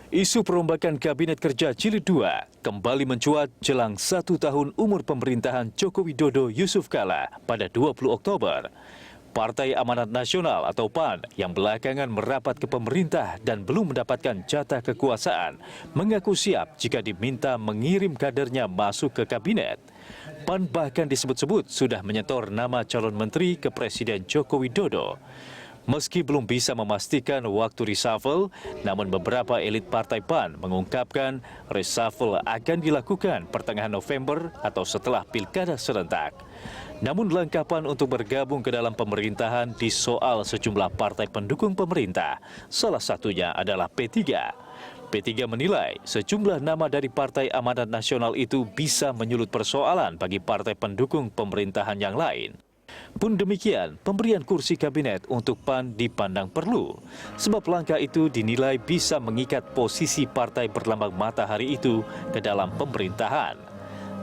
Isu perombakan Kabinet Kerja Jilid 2 kembali mencuat jelang 1 tahun umur pemerintahan Joko Widodo Yusuf Kala pada 20 Oktober. Partai Amanat Nasional atau PAN yang belakangan merapat ke pemerintah dan belum mendapatkan jatah kekuasaan mengaku siap jika diminta mengirim kadernya masuk ke kabinet. PAN bahkan disebut-sebut sudah menyetor nama calon menteri ke Presiden Joko Widodo. Meski belum bisa memastikan waktu reshuffle, namun beberapa elit partai PAN mengungkapkan reshuffle akan dilakukan pertengahan November atau setelah pilkada serentak. Namun langkah PAN untuk bergabung ke dalam pemerintahan disoal sejumlah partai pendukung pemerintah, salah satunya adalah P3. P3 menilai sejumlah nama dari Partai Amanat Nasional itu bisa menyulut persoalan bagi partai pendukung pemerintahan yang lain. Pun demikian, pemberian kursi kabinet untuk PAN dipandang perlu, sebab langkah itu dinilai bisa mengikat posisi partai berlambang matahari itu ke dalam pemerintahan.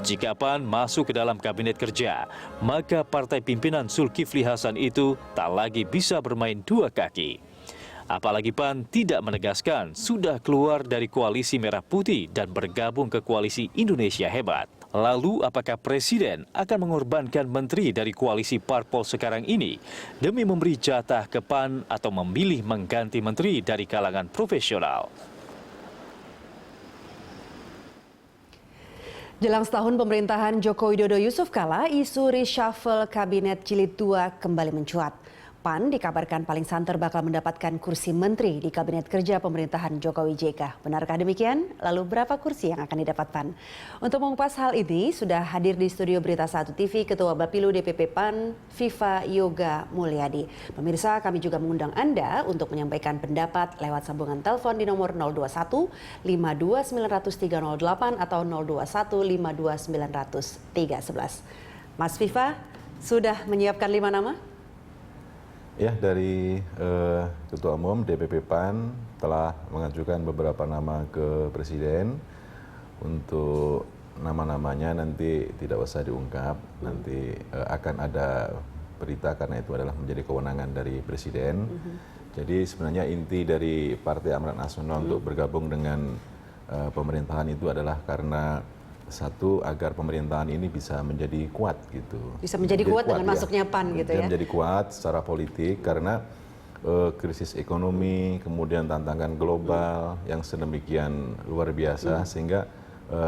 Jika PAN masuk ke dalam kabinet kerja, maka partai pimpinan Zulkifli Hasan itu tak lagi bisa bermain dua kaki. Apalagi PAN tidak menegaskan sudah keluar dari koalisi Merah Putih dan bergabung ke koalisi Indonesia Hebat. Lalu apakah Presiden akan mengorbankan menteri dari koalisi parpol sekarang ini demi memberi jatah ke PAN atau memilih mengganti menteri dari kalangan profesional? Jelang setahun pemerintahan Joko Widodo Yusuf Kala, isu reshuffle Kabinet Jilid 2 kembali mencuat. PAN dikabarkan paling santer bakal mendapatkan kursi menteri di Kabinet Kerja pemerintahan Jokowi JK. Benarkah demikian? Lalu berapa kursi yang akan didapat PAN? Untuk mengupas hal ini, sudah hadir di studio Berita 1 TV Ketua Bapilu DPP PAN, Viva Yoga Mulyadi. Pemirsa, kami juga mengundang Anda untuk menyampaikan pendapat lewat sambungan telepon di nomor 021 52 900 308 atau 021 52 900 311. Mas Viva, sudah menyiapkan 5 nama? Ya, dari Ketua Umum DPP PAN telah mengajukan beberapa nama ke Presiden. Untuk nama-namanya nanti tidak usah diungkap, nanti akan ada berita karena itu adalah menjadi kewenangan dari Presiden. Jadi sebenarnya inti dari Partai Amanat Nasional untuk bergabung dengan pemerintahan itu adalah karena satu, agar pemerintahan ini bisa menjadi kuat gitu. Bisa menjadi kuat dengan masuknya PAN gitu ya? Menjadi kuat secara politik karena krisis ekonomi, kemudian tantangan global yang sedemikian luar biasa sehingga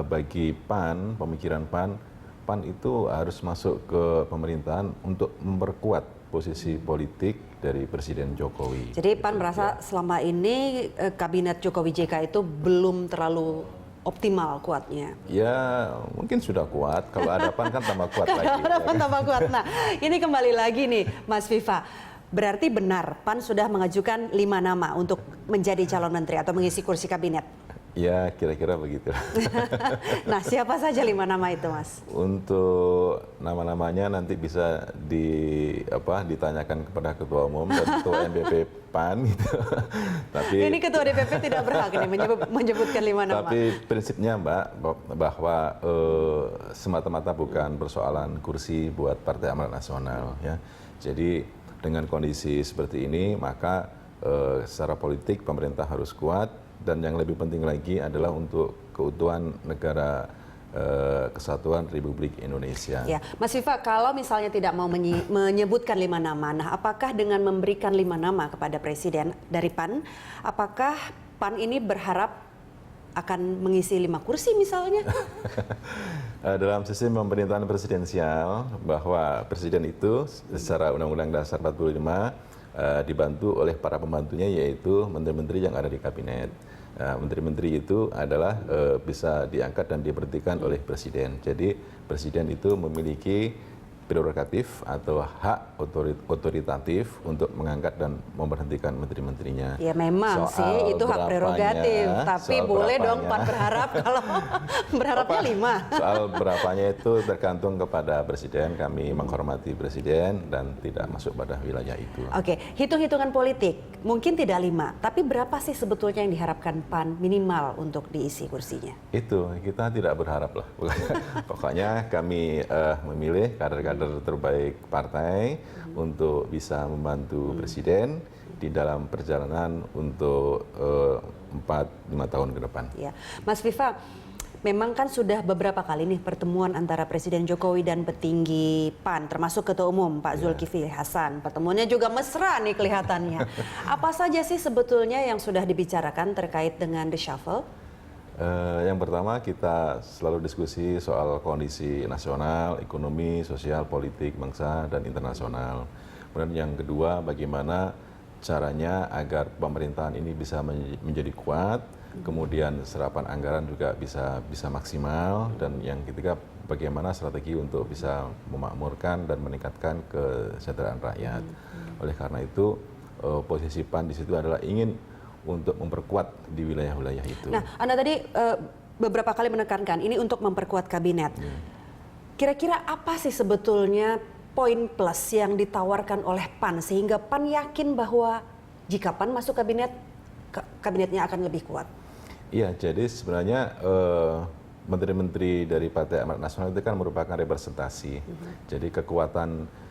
bagi PAN, pemikiran PAN itu harus masuk ke pemerintahan untuk memperkuat posisi politik dari Presiden Jokowi. Jadi PAN merasa selama ini Kabinet Jokowi JK itu belum terlalu optimal kuatnya. Ya mungkin sudah kuat, kalau ada PAN kan tambah kuat lagi. Kalau ada PAN tambah kuat. Nah ini kembali lagi nih Mas Viva, berarti benar PAN sudah mengajukan 5 nama untuk menjadi calon menteri atau mengisi kursi kabinet? Ya kira-kira begitu. Nah siapa saja 5 nama itu Mas? Untuk nama-namanya nanti bisa ditanyakan kepada Ketua Umum dan Ketua MPP PAN gitu. Tapi ini Ketua DPP tidak berhak ini menyebutkan 5 nama. Tapi prinsipnya Mbak, bahwa semata-mata bukan persoalan kursi buat Partai Amanat Nasional ya. Jadi dengan kondisi seperti ini maka secara politik pemerintah harus kuat. Dan yang lebih penting lagi adalah untuk keutuhan negara Kesatuan Republik Indonesia. Ya, Mas Viva, kalau misalnya tidak mau menyebutkan 5 nama, nah apakah dengan memberikan 5 nama kepada Presiden dari PAN, apakah PAN ini berharap akan mengisi 5 kursi misalnya? Dalam sistem pemerintahan presidensial, bahwa Presiden itu secara Undang-Undang Dasar 45 dibantu oleh para pembantunya, yaitu menteri-menteri yang ada di kabinet. Menteri-menteri itu adalah bisa diangkat dan diberhentikan oleh Presiden. Jadi Presiden itu memiliki prerogatif atau hak otoritatif untuk mengangkat dan memberhentikan menteri-menterinya. Ya memang sih itu hak prerogatif, tapi boleh dong PAN berharap kalau berharapnya 5. Soal berapanya itu tergantung kepada Presiden, kami menghormati Presiden dan tidak masuk pada wilayah itu. Oke, hitung-hitungan politik, mungkin tidak 5, tapi berapa sih sebetulnya yang diharapkan PAN minimal untuk diisi kursinya? Itu, kita tidak berharap lah. Pokoknya kami memilih kader-kader kader terbaik partai untuk bisa membantu Presiden di dalam perjalanan untuk 4-5 tahun ke depan. Ya. Mas Viva, memang kan sudah beberapa kali nih pertemuan antara Presiden Jokowi dan petinggi PAN, termasuk Ketua Umum Pak Zulkifli Hasan. Pertemuannya juga mesra nih kelihatannya. Apa saja sih sebetulnya yang sudah dibicarakan terkait dengan reshuffle? Yang pertama kita selalu diskusi soal kondisi nasional, ekonomi, sosial, politik, bangsa, dan internasional. Kemudian yang kedua bagaimana caranya agar pemerintahan ini bisa menjadi kuat, kemudian serapan anggaran juga bisa maksimal, dan yang ketiga bagaimana strategi untuk bisa memakmurkan dan meningkatkan kesejahteraan rakyat. Oleh karena itu posisi PAN di situ adalah ingin untuk memperkuat di wilayah-wilayah itu. Nah, Anda tadi beberapa kali menekankan ini untuk memperkuat kabinet. Kira-kira apa sih sebetulnya poin plus yang ditawarkan oleh PAN sehingga PAN yakin bahwa jika PAN masuk kabinet, kabinetnya akan lebih kuat? Iya, jadi sebenarnya menteri-menteri dari Partai Amanat Nasional itu kan merupakan representasi. Jadi kekuatan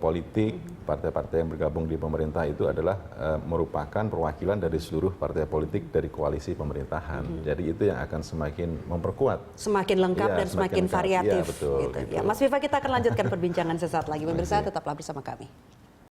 politik partai-partai yang bergabung di pemerintah itu adalah merupakan perwakilan dari seluruh partai politik dari koalisi pemerintahan. Jadi itu yang akan semakin memperkuat. Semakin lengkap dan semakin variatif. Ya, betul, gitu. gitu. Ya, Mas Viva, kita akan lanjutkan perbincangan sesaat lagi. Pemirsa, tetaplah bersama kami.